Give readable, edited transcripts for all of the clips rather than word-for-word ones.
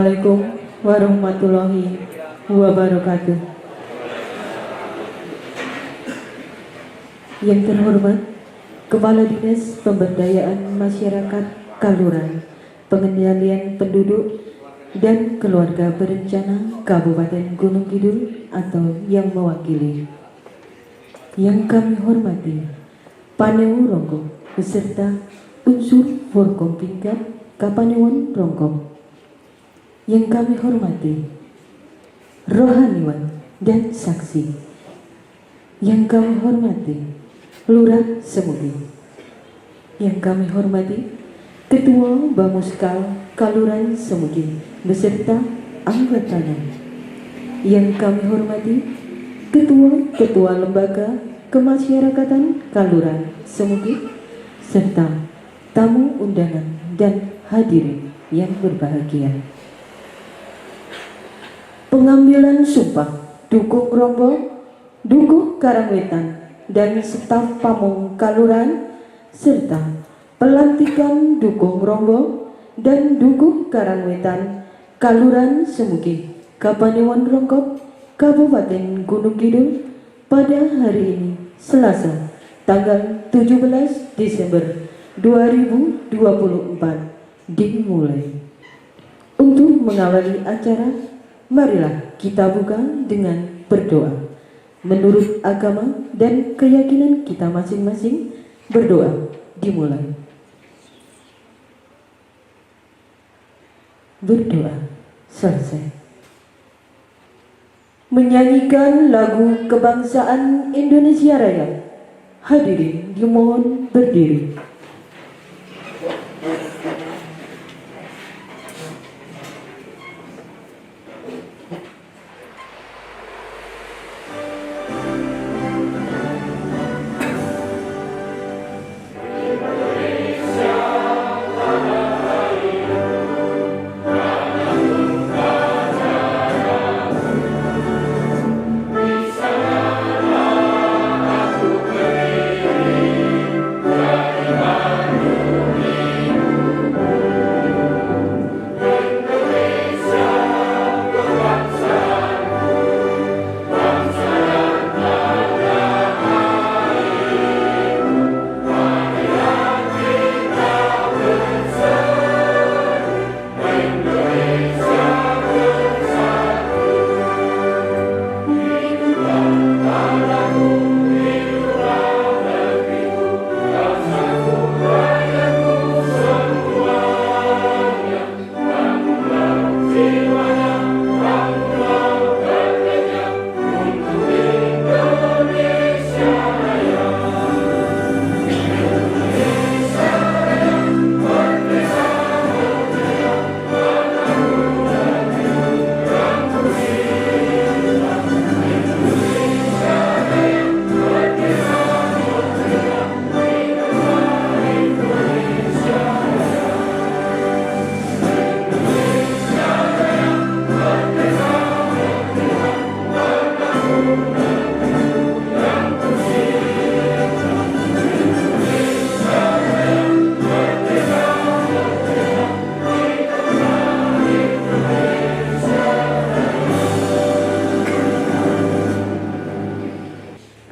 Assalamualaikum warahmatullahi wabarakatuh. Yang terhormat Kepala Dinas Pemberdayaan Masyarakat Kaluran, Pengendalian Penduduk dan Keluarga Berencana Kabupaten Gunung Kidul atau yang mewakili. Yang kami hormati Paneu Rongkong beserta unsur Forkompingkat Kapanewon Rongkong. Yang kami hormati rohaniwan dan saksi. Yang kami hormati Lurah Semugi. Yang kami hormati Ketua Bamuskal Kaluran Semugi beserta anggotanya. Yang kami hormati Ketua Lembaga Kemasyarakatan Kaluran Semugi serta tamu undangan dan hadirin yang berbahagia. Pengambilan sumpah Dukung Rombo, Dukuh Karangwetan dan staf Pamong Kaluran serta pelantikan Dukung Rombo dan Dukuh Karangwetan Kaluran Semugi Kapanewon Rongkong Kabupaten Gunung Kidul pada hari ini Selasa tanggal 17 Desember 2024 dimulai. Untuk mengawali acara, marilah kita buka dengan berdoa. Menurut agama dan keyakinan kita masing-masing, berdoa dimulai. Berdoa selesai. Menyanyikan lagu kebangsaan Indonesia Raya. Hadirin dimohon berdiri.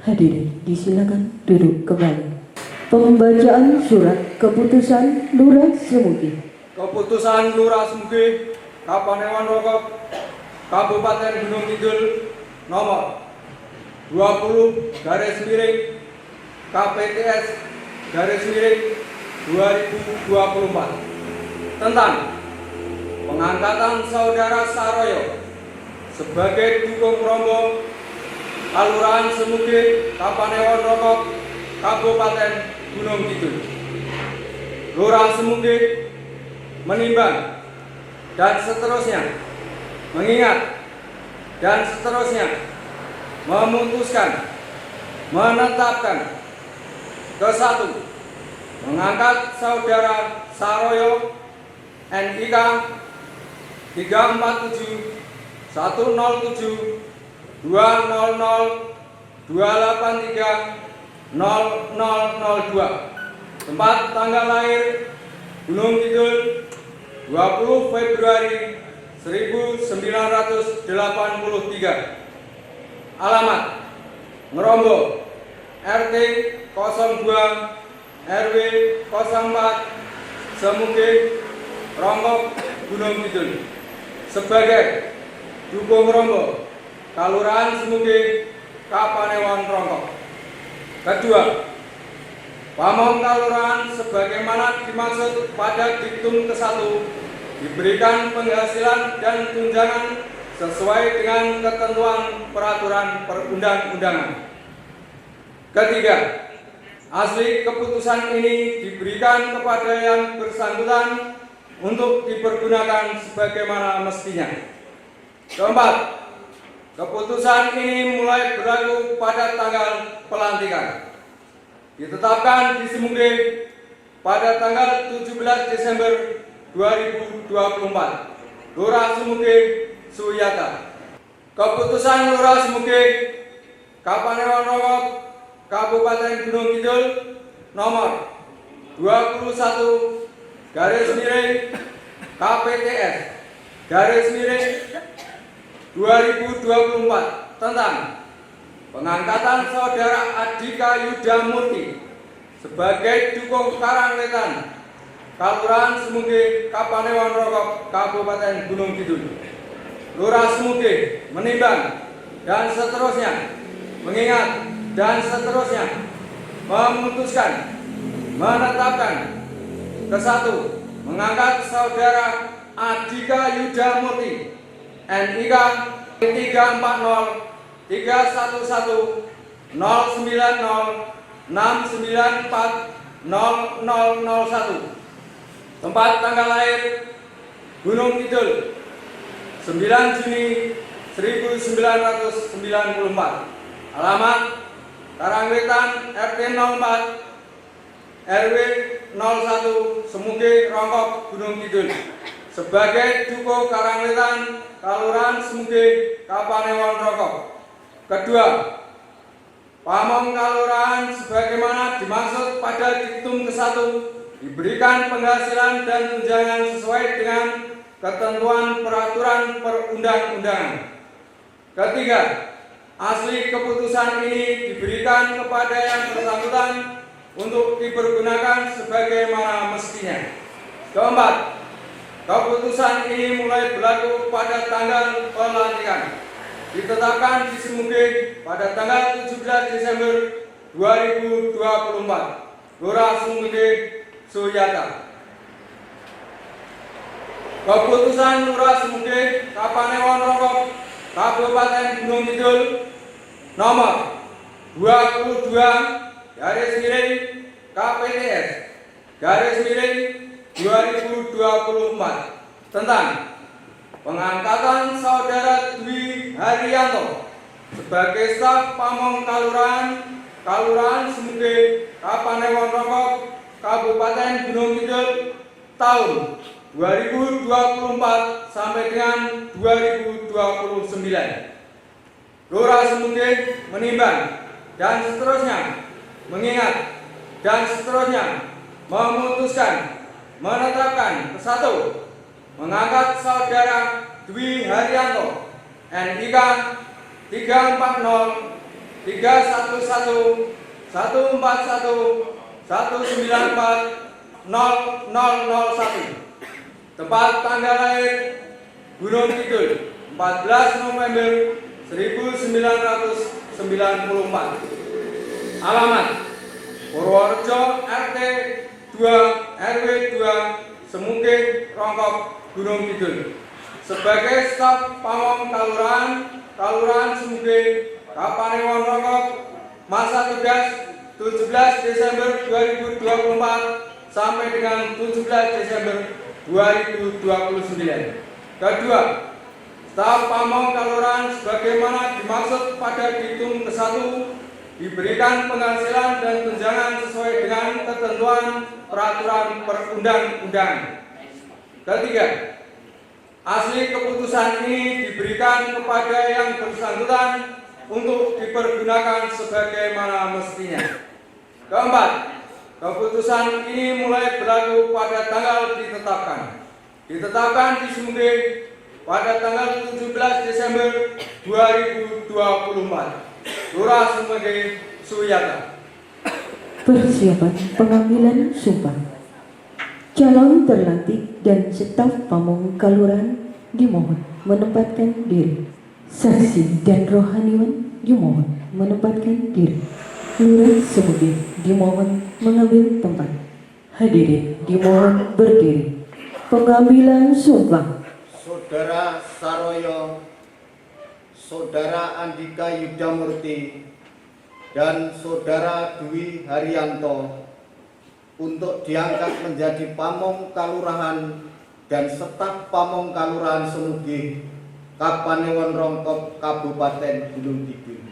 Hadirin disilakan duduk kembali. Pembacaan surat keputusan Lurah Semugi. Keputusan Lurah Semugi Kapanewon Rongkong Kabupaten Gunung Kidul nomor 20 KPTS 2024 tentang pengangkatan Saudara Saroyo sebagai Dukung Rombo Kelurahan Semugi Kapanewon Rongkong Kabupaten Gunung Kidul. Lurah Semugi menimbang dan seterusnya mengingat dan seterusnya memutuskan menetapkan ke-1 mengangkat Saudara Saroyo NIK 347 107 200 283 0002 tempat tanggal lahir Gunung Kidul 20 Februari 1983. Alamat Ngerombo, RT 02 RW 04 Semuge, Rongkop, Gunung Kidul. Sebagai Dukung Ngerombo, Kalurahan Semuge, Kapanewon Rongkop. Kedua, pamong kalurahan sebagaimana dimaksud pada diktum ke-1 diberikan penghasilan dan tunjangan sesuai dengan ketentuan peraturan perundang-undangan. Ketiga, asli keputusan ini diberikan kepada yang bersangkutan untuk dipergunakan sebagaimana mestinya. Keempat, keputusan ini mulai berlaku pada tanggal pelantikan. Ditetapkan di Semuge pada tanggal 17 Desember 2024. Lurah Semuge, Suyata. Keputusan Lurah Semuge, Kapanewon Rongkop, Kabupaten Gunung Kidul nomor 21 garis miring KPTS garis miring 2024 tentang pengangkatan Saudara Adhika Yudha Murti sebagai Dukung Karangwetan, Kalurahan Semuge, Kapanewon Rongkop, Kabupaten Gunung Kidul. Lurah Semuge menimbang dan seterusnya, mengingat dan seterusnya, memutuskan, menetapkan ke-1, mengangkat Saudara Adhika Yudha Murti NIK 340 311 090 694 0001. Tempat tanggal lahir Gunung Kidul 9 Juni 1994. Alamat Karangwetan RT 04 RW 01 Semuge, Rongkop, Gunung Kidul. Sebagai Duko Karangwetan, Kalurahan Semuge, Kapanewon Rongkop. Kedua, pamong kalurahan sebagaimana dimaksud pada diktum ke-1 diberikan penghasilan dan tunjangan sesuai dengan ketentuan peraturan perundang-undangan. Ketiga, asli keputusan ini diberikan kepada yang bersangkutan untuk dipergunakan sebagaimana mestinya. Keempat, keputusan ini mulai berlaku pada tanggal pelantikan. Ditetapkan di Semuge pada tanggal 17 Desember 2024. Lurah Semuge, Suyata. Keputusan Lurah Semuge, Kapanewon Rongkop, Kabupaten Gunung Kidul nomor 22 garis miring KPTS garis miring 2024 tentang pengangkatan Saudara Dwi Haryanto sebagai staf pamong Kalurahan Semuge, Kapanewon Rongkop, Kabupaten Gunung Kidul tahun 2024 sampai dengan 2029. Lurah Semuge menimbang dan seterusnya, mengingat dan seterusnya, memutuskan, menetapkan ke-1, mengangkat Saudara Dwi Haryanto NIK 340 311 141 194 0001. Tempat tanggal lahir Gunung Kidul 14 November 1994. Alamat Purworejo RT 2 RW 2 Semuge, Rongkop, Gunung Kidul. Sebagai staf pamong Kalurahan Semuge, Kapanewon Rongkop, masa tugas 17 Desember 2024 sampai dengan 17 Desember 2029. Kedua, staf pamong Kalurahan sebagaimana dimaksud pada diktum ke-1 diberikan penghasilan dan tunjangan sesuai dengan ketentuan peraturan perundang-undangan. Ketiga, asli keputusan ini diberikan kepada yang bersangkutan untuk dipergunakan sebagaimana mestinya. Keempat, keputusan ini mulai berlaku pada tanggal ditetapkan. Ditetapkan di Semuge pada tanggal 17 Desember 2024. Lurah Sumege Suyata. Persiapan pengambilan sumpah. Calon terlantik dan staf pamong kelurahan dimohon menempatkan diri. Saksi dan rohaniwan dimohon menempatkan diri. Lurah Sumege dimohon mengambil tempat. Hadirin dimohon berdiri. Pengambilan sumpah. Saudara Saroyo, Saudara Andika Yudamurti, dan Saudara Dwi Haryanto untuk diangkat menjadi Pamong Kalurahan dan staf Pamong Kalurahan Sumugih, Kapanewon Rongkop, Kabupaten Gunung Kidul.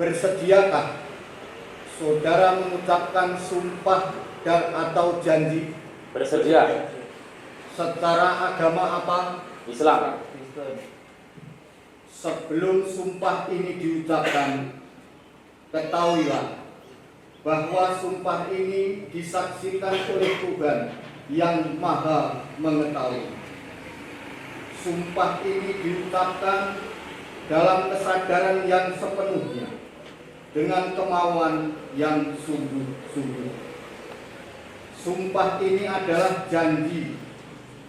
Bersediakah saudara mengucapkan sumpah dan atau janji? Bersedia. Secara agama apa? Islam. Sebelum sumpah ini diucapkan, ketahuilah bahwa sumpah ini disaksikan oleh Tuhan yang Maha Mengetahui. Sumpah ini diucapkan dalam kesadaran yang sepenuhnya, dengan kemauan yang sungguh-sungguh. Sumpah ini adalah janji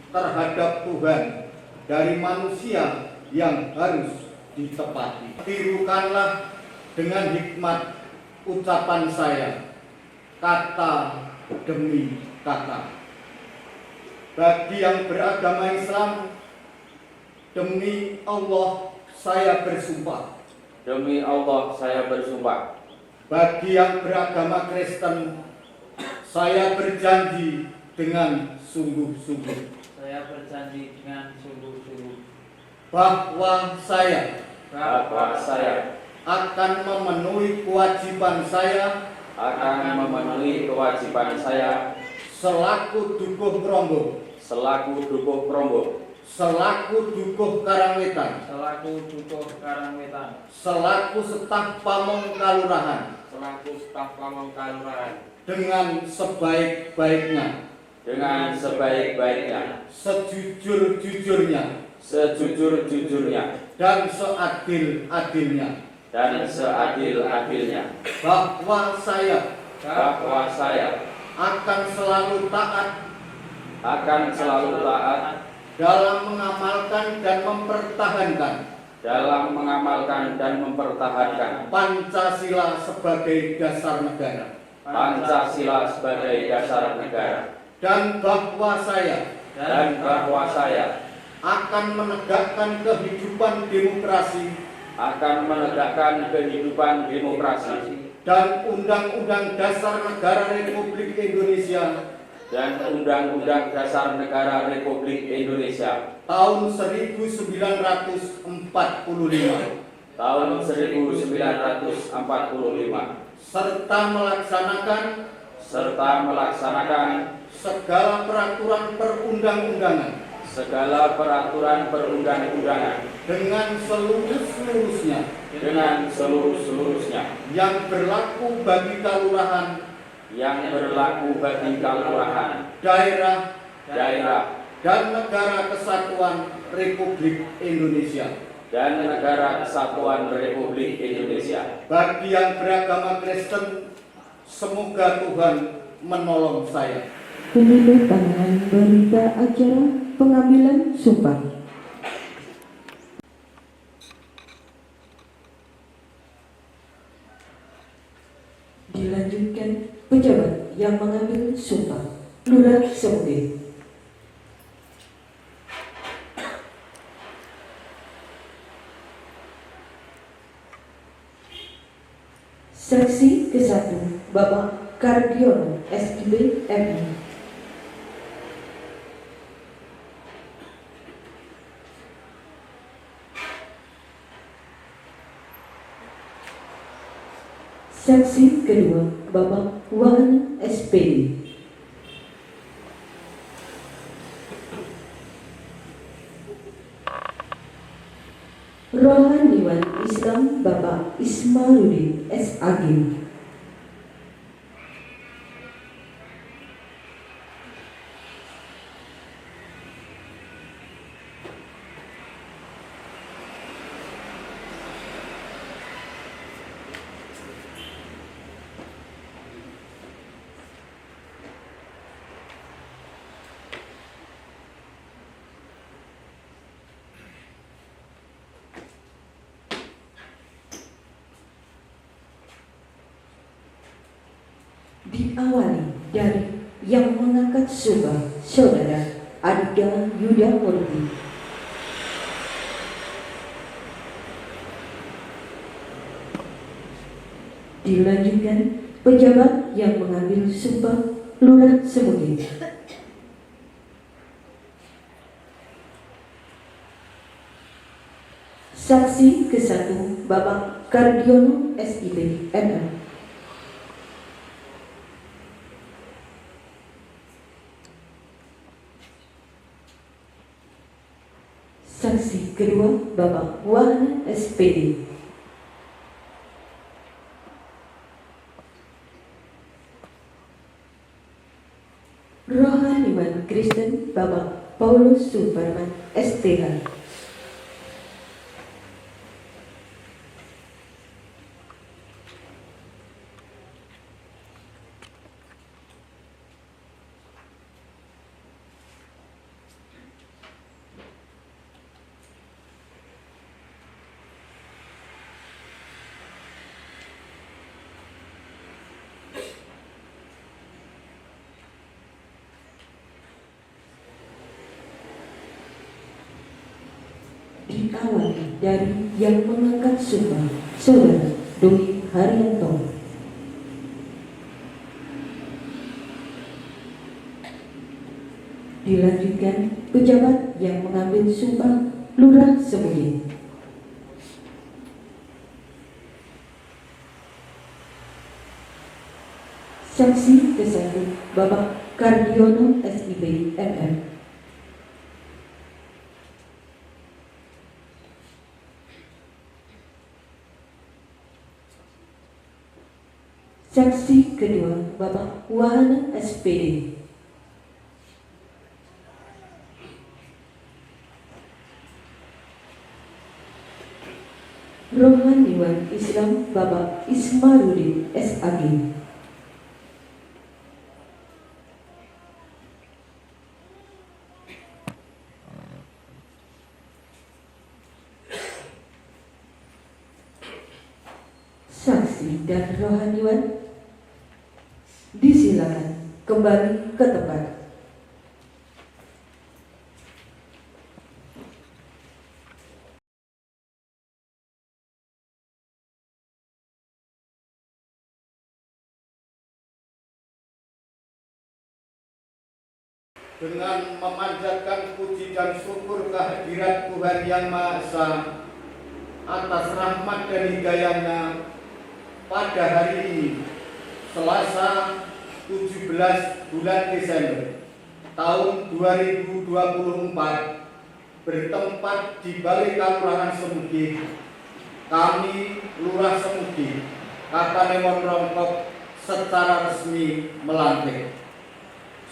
terhadap Tuhan dari manusia yang harus ditepati. Tirukanlah dengan hikmat ucapan saya, kata demi kata. Bagi yang beragama Islam, demi Allah saya bersumpah. Demi Allah saya bersumpah. Bagi yang beragama Kristen, saya berjanji dengan sungguh-sungguh Saya berjanji dengan sungguh-sungguh bahwa saya akan memenuhi kewajiban saya selaku Dukuh Krombo, selaku Dukuh Krombo, selaku Dukuh Karangwetan, selaku Dukuh Karangwetan, selaku staf Pamong Kalurahan, selaku staf Pamong Kalurahan, dengan sebaik-baiknya, sejujur-jujurnya, dan seadil-adilnya, bahwa saya akan selalu taat dalam mengamalkan dan mempertahankan Pancasila sebagai dasar negara, dan bahwa saya akan menegakkan kehidupan demokrasi dan Undang-Undang Dasar Negara Republik Indonesia tahun 1945 serta melaksanakan segala peraturan perundang-undangan dengan seluruh-seluruhnya yang berlaku bagi kalurahan, daerah, dan negara kesatuan Republik Indonesia. Bagi yang beragama Kristen, semoga Tuhan menolong saya. Penandatanganan berita acara pengambilan sumpah. Dilanjutkan pejabat yang mengambil sumpah. Lurah Sumege. Saksi ke-1 Bapak Kardiono SIB MI. Saksi kedua Bapak Wahana SPD. Rohaniwan Islam Bapak Ismailudin SAG. diawali dari yang mengangkat sumpah Saudara Andika Yuda Murti. Dilanjutkan pejabat yang mengambil sumpah Lurah Semudi. Saksi ke-1 Bapak Kardiono SIP MM. Saksi kedua Bapak Wahana SPD. Rohaniwan Kristen Bapak Paulus Suparman STH. Diawali dari yang mengangkat sumpah Saudara Doni Haryanto. Dilanjutkan pejabat yang mengambil sumpah Lurah Semudi. Saksi ke-1 Bapak Kardiono SIP MM. Saksi kedua Bapak Wahana SPD. Rohaniwan Islam Bapak Ismarudin SAG. Saksi dan rohaniwan disilakan kembali ke tempat. Dengan memanjatkan puji dan syukur kehadirat Tuhan Yang Maha Esa atas rahmat dan hidayahnya pada hari ini, Selasa 17 bulan Desember tahun 2024, bertempat di Balai Kelurahan Semudi, kami Lurah Semudi, Kapanewon Rongkop, secara resmi melantik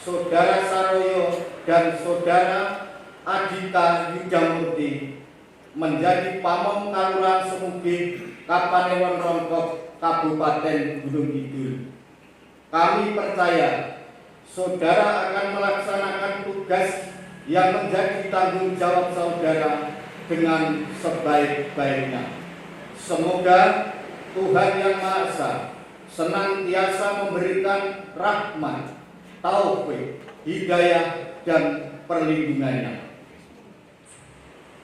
Saudara Saroyo dan Saudara Adita Yudamurti menjadi Pamong Kelurahan Semudi, Kapanewon Rongkop, Kabupaten Gunung Kidul. Kami percaya saudara akan melaksanakan tugas yang menjadi tanggung jawab saudara dengan sebaik-baiknya. Semoga Tuhan Yang Maha Esa senantiasa memberikan rahmat, taufik, hidayah, dan perlindungannya.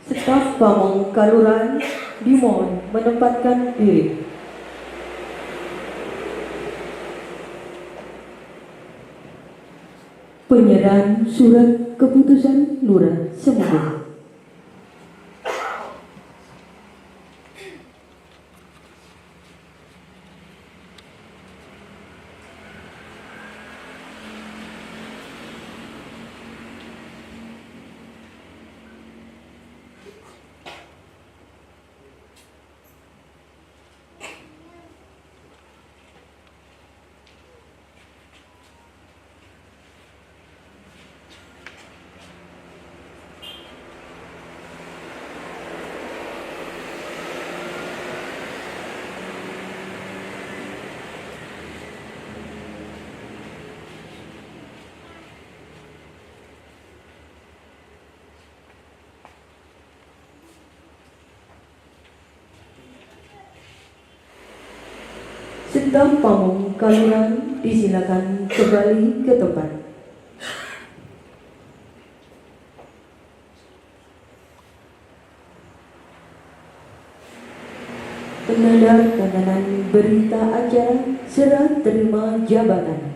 Staf Pamong Kelurahan dimohon menempatkan diri. Penyerahan surat keputusan Lurah Semudi. Staf Pamong Kalurahan disilakan kembali ke tempat. Penandatanganan berita acara serah terima jabatan.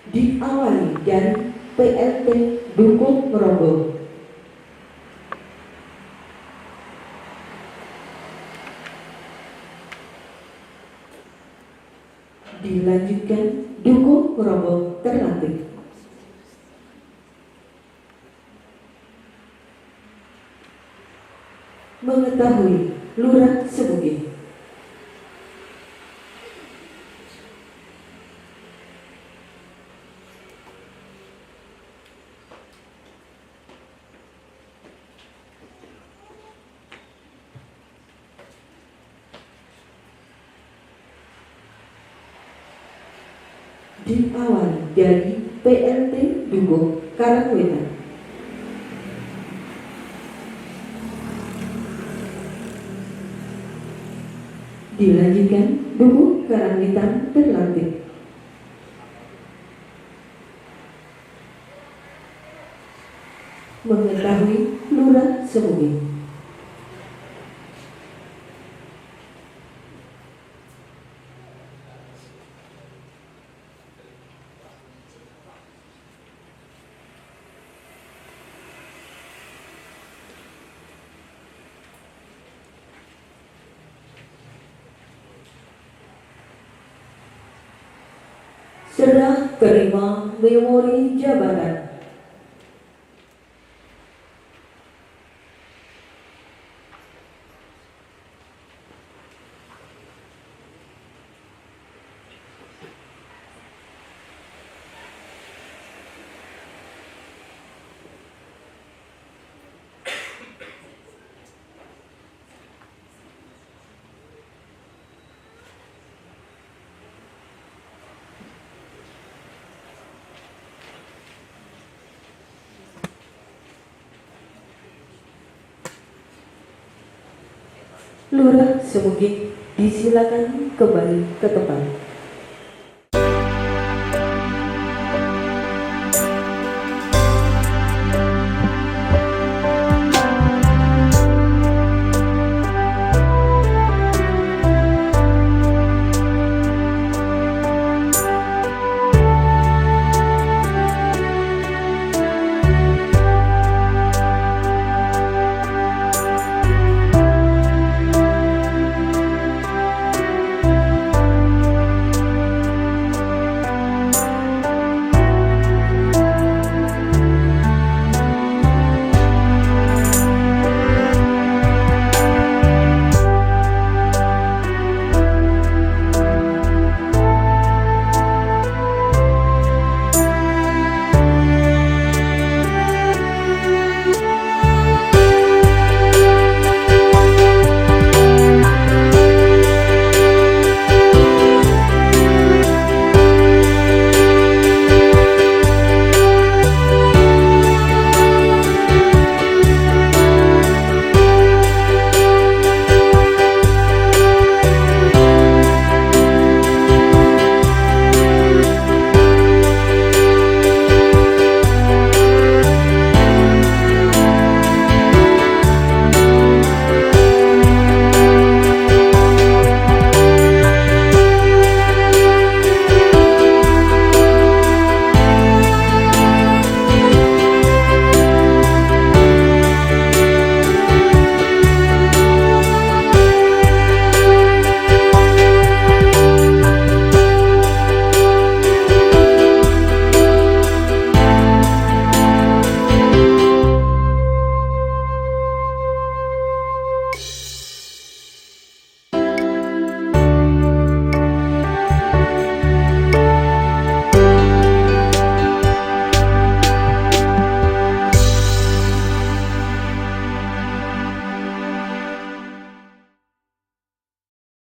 Diawali dari PLT Dukuh Meroboh. Dilanjutkan Dukuh Meroboh terlatih. Mengetahui Lurah Sebuge. Diawali dari PLT Dukuh Karangwetan. Dilanjutkan Dukuh Karangwetan terlatih. Mengetahui Lurah Sebuge. Serah terima memori jabatan. Lurah Sebuge disilakan kembali ke tempat.